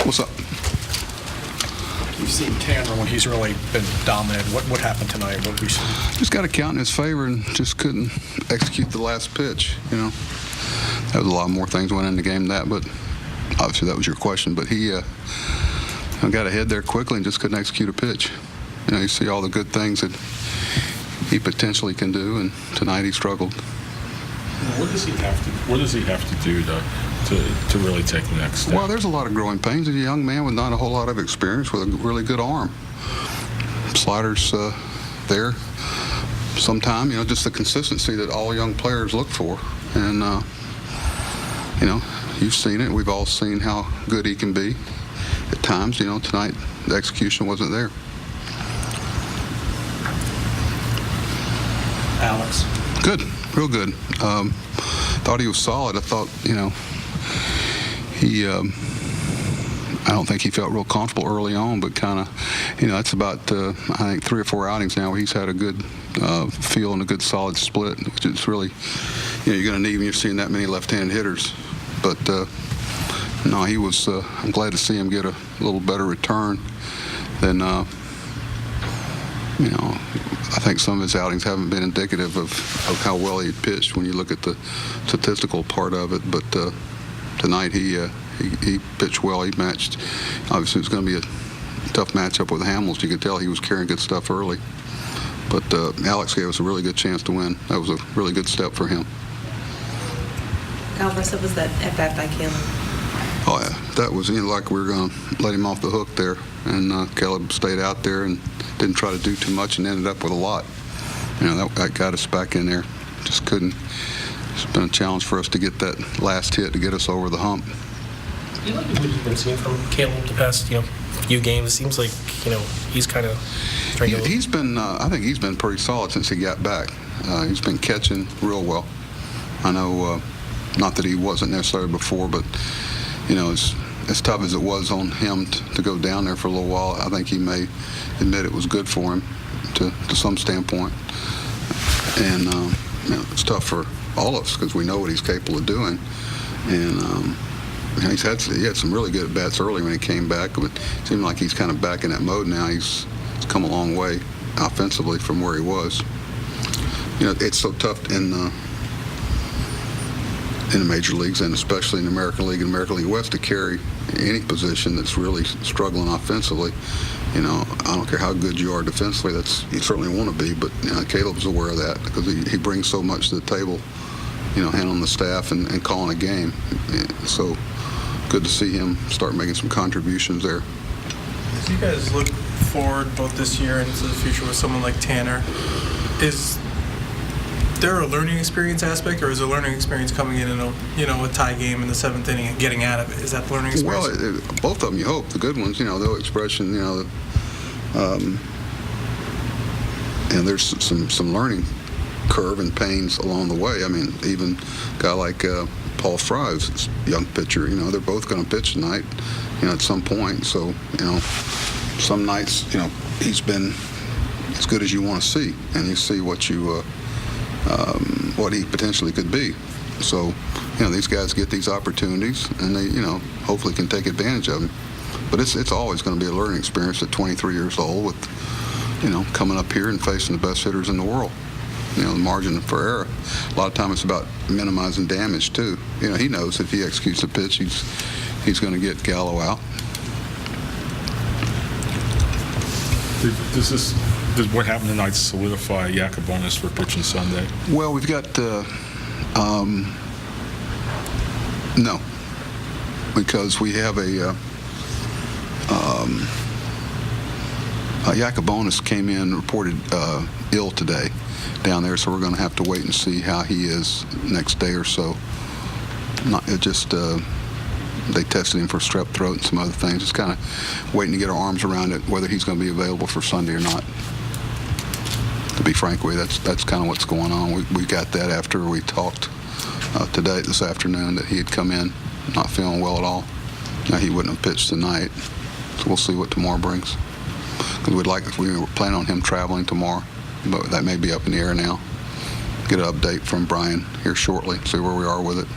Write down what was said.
What's up? We've seen Tanner when he's really been dominant. What happened tonight? What we see? Just got to count in his favor and just couldn't execute the last pitch. You know, there was a lot more things went in the game than that, but obviously that was your question. But he got ahead there quickly and just couldn't execute a pitch. You know, you see all the good things that he potentially can do, and tonight he struggled. What does he have to do to really take the next step? Well, there's a lot of growing pains. He's a young man with not a whole lot of experience, with a really good arm. Sliders there. Sometime, you know, just the consistency that all young players look for. And, you know, you've seen it. We've all seen how good he can be at times. You know, tonight the execution wasn't there. Alex. Good, real good. Thought he was solid. I thought, you know, I don't think he felt real comfortable early on, but kind of, you know, that's about, I think, 3 or 4 outings now where he's had a good feel and a good solid split, which is really, you know, you're going to need when you're seeing that many left-handed hitters. But, no, he was, I'm glad to see him get a little better return than, you know, I think some of his outings haven't been indicative of how well he pitched when you look at the statistical part of it. But tonight he pitched well. He matched. Obviously, it was going to be a tough matchup with Hamels. You could tell he was carrying good stuff early. But Alex gave us a really good chance to win. That was a really good step for him. How impressive was that at bat by Caleb? Oh, yeah. That was, you know, like we were going to let him off the hook there. And Caleb stayed out there and didn't try to do too much and ended up with a lot. You know, that got us back in there. Just couldn't. It's been a challenge for us to get that last hit to get us over the hump. You like what you've been seeing from Caleb the past, you know, few games? It seems like, you know, he's kind of trying to... He's been, I think he's been pretty solid since he got back. He's been catching real well. I know, not that he wasn't necessarily before, but, you know, as tough as it was on him to go down there for a little while, I think he may admit it was good for him to some standpoint. And you know, it's tough for all of us because we know what he's capable of doing. And he had some really good at-bats early when he came back, but it seemed like he's kind of back in that mode now. He's come a long way offensively from where he was. You know, it's so tough in the major leagues, and especially in the American League and American League West, to carry any position that's really struggling offensively. You know, I don't care how good you are defensively, you certainly want to be, but you know, Caleb's aware of that because he brings so much to the table, you know, handling the staff and calling a game. So good to see him start making some contributions there. As you guys look forward both this year and into the future with someone like Tanner, is there a learning experience aspect, or is a learning experience coming in a tie game in the 7th inning and getting out of it? Is that the learning experience? Well, both of them, you hope. The good ones, you know, they'll expression, you know, and there's some learning curve and pains along the way. I mean, even a guy like Paul Fry, who's a young pitcher, you know, they're both going to pitch tonight, you know, at some point. So, you know, some nights, you know, he's been as good as you want to see, and you see what he potentially could be. So, you know, these guys get these opportunities, and they, you know, hopefully can take advantage of them. But it's always going to be a learning experience at 23 years old with, you know, coming up here and facing the best hitters in the world. You know, the margin for error. A lot of time it's about minimizing damage, too. You know, he knows if he executes a pitch, he's going to get Gallo out. Does what happened tonight solidify Yacobonis for pitching Sunday? Well, we've got no, because we have Yacobonis came in reported ill today down there, so we're going to have to wait and see how he is next day or so. They tested him for strep throat and some other things. Just kind of waiting to get our arms around it, whether he's going to be available for Sunday or not. To be frank with you, that's kind of what's going on. We got that after we talked this afternoon, that he had come in not feeling well at all. Now, he wouldn't have pitched tonight, so we'll see what tomorrow brings. Because we were planning on him traveling tomorrow, but that may be up in the air now. Get an update from Brian here shortly, see where we are with it.